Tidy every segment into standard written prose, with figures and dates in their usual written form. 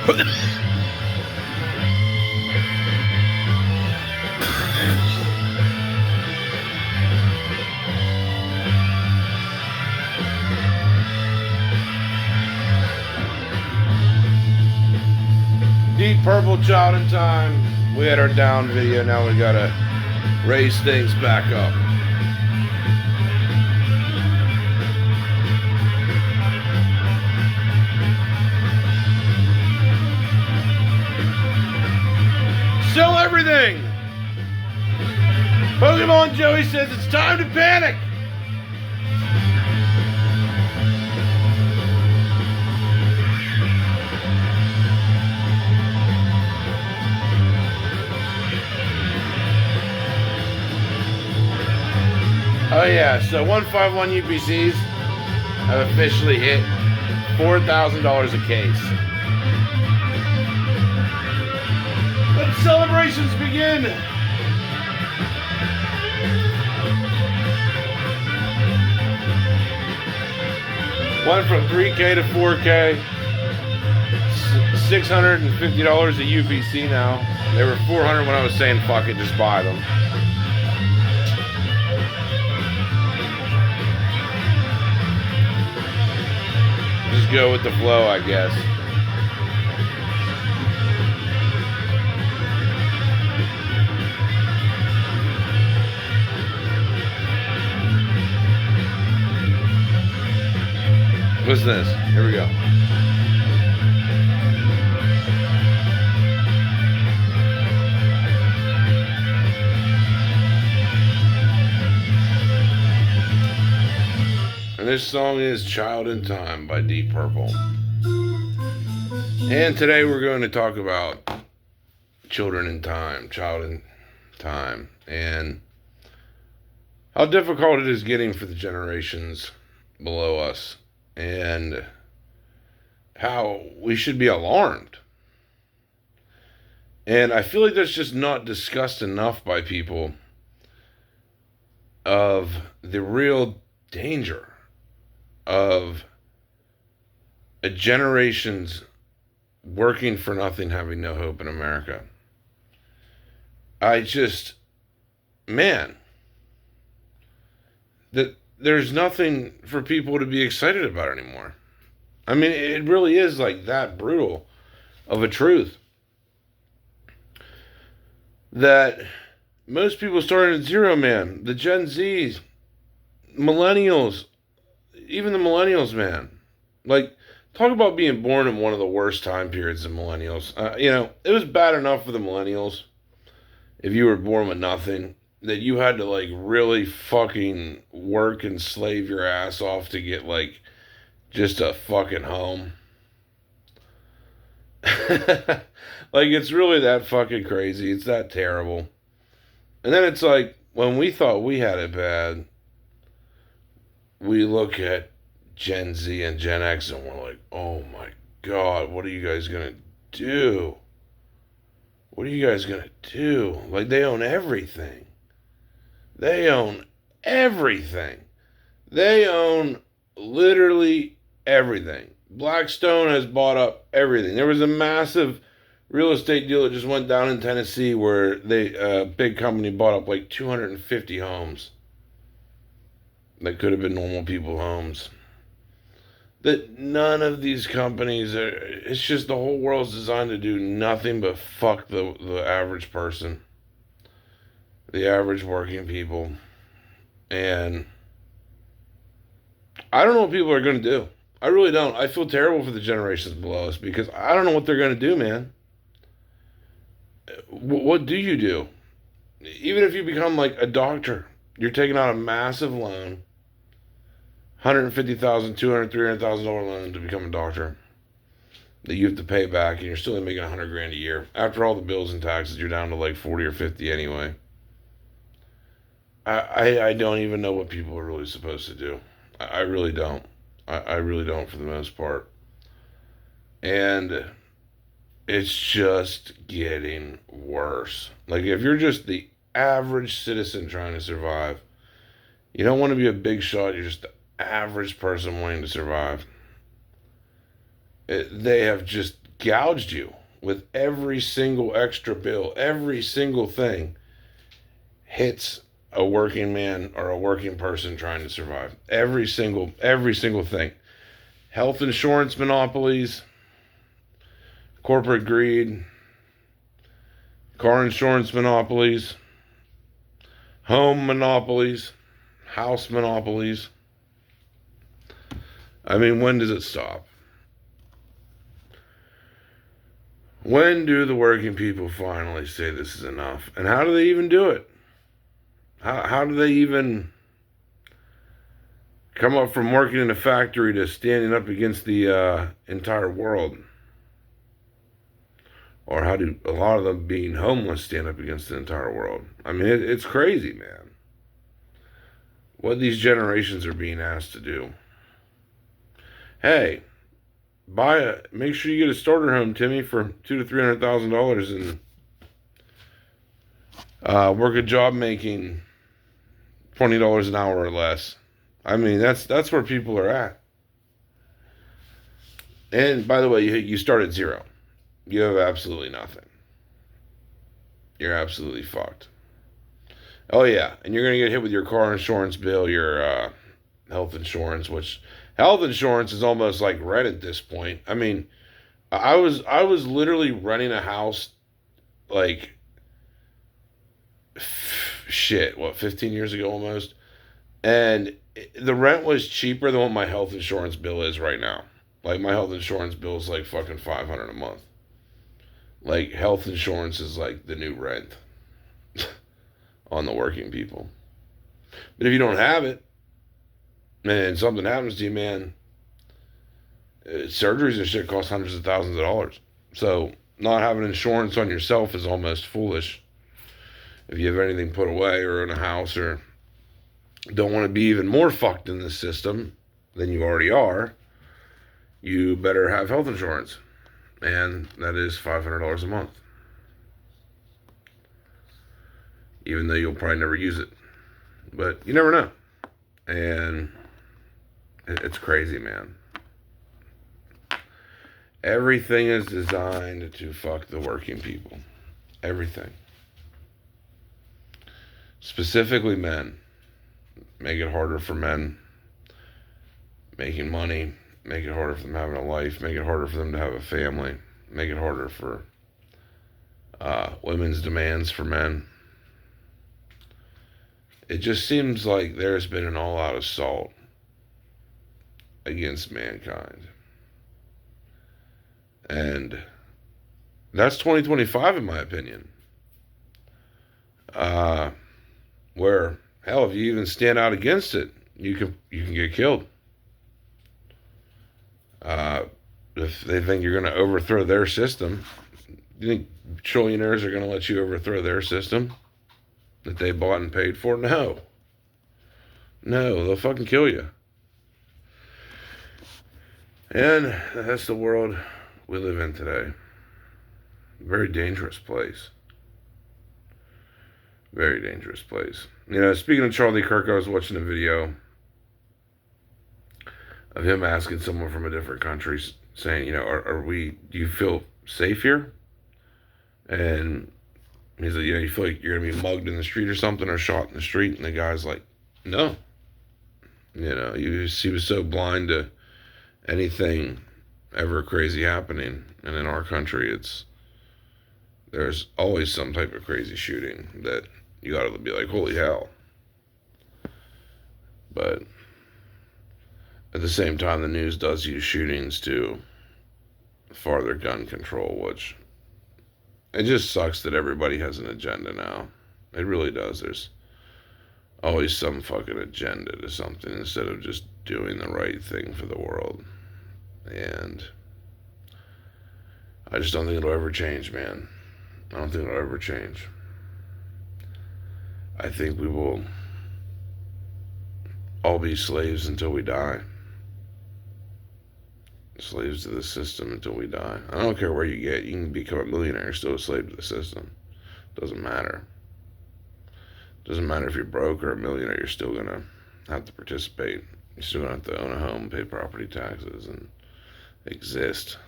Deep Purple, Child in Time. We had our down video, now we gotta raise things back up. Sell everything! Pokemon Joey says it's time to panic! Oh yeah, so 151 UPCs have officially hit $4,000 a case. Let celebrations begin! Went from 3K to 4K, $650 a UPC now. They were $400 when I was saying fuck it, just buy them. Just go with the flow, I guess. What's this? Here we go. And this song is Child in Time by Deep Purple. And today we're going to talk about children in time, child in time, and how difficult it is getting for the generations below us, and how we should be alarmed. And I feel like that's just not discussed enough by people of the real danger of a generation's working for nothing, having no hope in America. Man, that there's nothing for people to be excited about anymore. I mean, it really is like that brutal of a truth. That most people started at zero, man. The Gen Zs, millennials, even the millennials, man. Like, talk about being born in one of the worst time periods of millennials. It was bad enough for the millennials if you were born with nothing, that you had to, like, really fucking work and slave your ass off to get, like, just a fucking home. Like, it's really that fucking crazy. It's that terrible. And then it's like, when we thought we had it bad, we look at Gen Z and Gen X and we're like, oh my God, what are you guys gonna do? What are you guys gonna do? Like, they own everything. They own everything. They own literally everything. Blackstone has bought up everything. There was a massive real estate deal that just went down in Tennessee where a big company bought up like 250 homes that could have been normal people's homes. That none of these companies it's just the whole world's designed to do nothing but fuck the average person, the average working people. And I don't know what people are going to do. I really don't. I feel terrible for the generations below us because I don't know what they're going to do, man. What do you do? Even if you become like a doctor, you're taking out a massive loan, $150,000, $200,000, $300,000 loan to become a doctor that you have to pay back, and you're still only making $100,000 a year. After all the bills and taxes, you're down to like 40 or 50 anyway. I don't even know what people are really supposed to do. I really don't. I really don't for the most part. And it's just getting worse. Like, if you're just the average citizen trying to survive, you don't want to be a big shot, you're just the average person wanting to survive. They have just gouged you with every single extra bill. Every single thing hits a working man or a working person trying to survive. Every single thing. Health insurance monopolies, corporate greed, car insurance monopolies, home monopolies, house monopolies. I mean, when does it stop? When do the working people finally say this is enough? And how do they even do it? How do they even come up from working in a factory to standing up against the entire world? Or how do a lot of them being homeless stand up against the entire world? I mean, it's crazy, man. What these generations are being asked to do. Hey, make sure you get a starter home, Timmy, for $200,000 to $300,000 and work a job making $20 an hour or less. I mean, that's where people are at. And by the way, you start at zero. You have absolutely nothing. You're absolutely fucked. Oh yeah, and you're gonna get hit with your car insurance bill, your health insurance, which health insurance is almost like rent at this point. I mean, I was literally renting a house like shit, what, 15 years ago almost, and the rent was cheaper than what my health insurance bill is right now. Like my health insurance bill is like fucking $500 a month. Like health insurance is like the new rent on the working people. But if you don't have it, and something happens to you, man, surgeries and shit cost hundreds of thousands of dollars. So not having insurance on yourself is almost foolish. If you have anything put away or in a house or don't want to be even more fucked in this system than you already are, you better have health insurance. And that is $500 a month. Even though you'll probably never use it. But you never know. And it's crazy, man. Everything is designed to fuck the working people. Everything. Specifically men. Make it harder for men making money. Make it harder for them having a life. Make it harder for them to have a family. Make it harder for women's demands for men. It just seems like there's been an all-out assault against mankind. And that's 2025 in my opinion. Where, hell, if you even stand out against it, you can get killed. If they think you're going to overthrow their system, you think trillionaires are going to let you overthrow their system that they bought and paid for? No. No, they'll fucking kill you. And that's the world we live in today. Very dangerous place. Very dangerous place. You know, speaking of Charlie Kirk, I was watching a video of him asking someone from a different country, saying, you know, do you feel safe here? And he's like, you know, you feel like you're going to be mugged in the street or something, or shot in the street? And the guy's like, no. You know, he was so blind to anything ever crazy happening. And in our country, there's always some type of crazy shooting that you got to be like, holy hell. But at the same time, the news does use shootings to farther gun control, which it just sucks that everybody has an agenda now. It really does. There's always some fucking agenda to something instead of just doing the right thing for the world. And I just don't think it'll ever change, man. I don't think it'll ever change. I think we will all be slaves until we die. Slaves to the system until we die. I don't care where you get. You can become a millionaire, you're still a slave to the system. Doesn't matter. Doesn't matter if you're broke or a millionaire, you're still going to have to participate. You're still going to have to own a home, pay property taxes, and exist.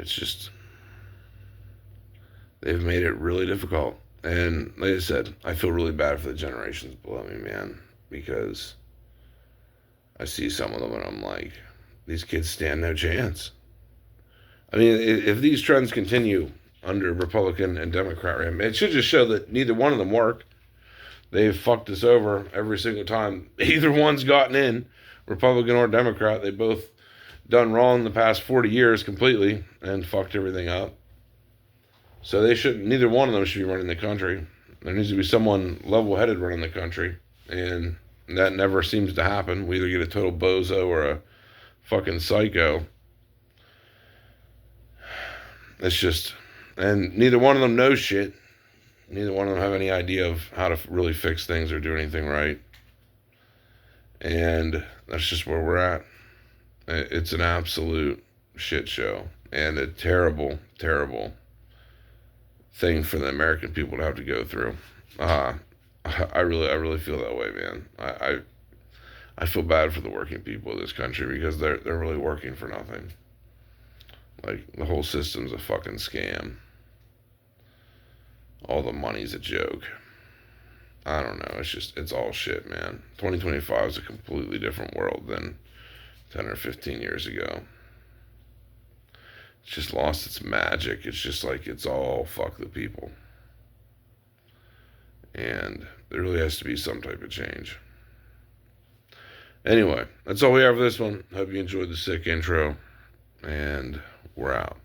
It's just, they've made it really difficult. And like I said, I feel really bad for the generations below me, man, because I see some of them and I'm like, these kids stand no chance. I mean, if these trends continue under Republican and Democrat, it should just show that neither one of them work. They've fucked us over every single time. Either one's gotten in, Republican or Democrat. They both done wrong the past 40 years completely and fucked everything up. So they shouldn't. Neither one of them should be running the country. There needs to be someone level-headed running the country, and that never seems to happen. We either get a total bozo or a fucking psycho. It's just, and neither one of them knows shit. Neither one of them have any idea of how to really fix things or do anything right. And that's just where we're at. It's an absolute shit show and a terrible, terrible thing for the American people to have to go through. I really feel that way, man. I feel bad for the working people of this country because they're really working for nothing. Like, the whole system's a fucking scam. All the money's a joke. I don't know. It's all shit, man. 2025 is a completely different world than 10 or 15 years ago. It's just lost its magic. It's just like, it's all fuck the people. And there really has to be some type of change. Anyway, that's all we have for this one. Hope you enjoyed the sick intro. And we're out.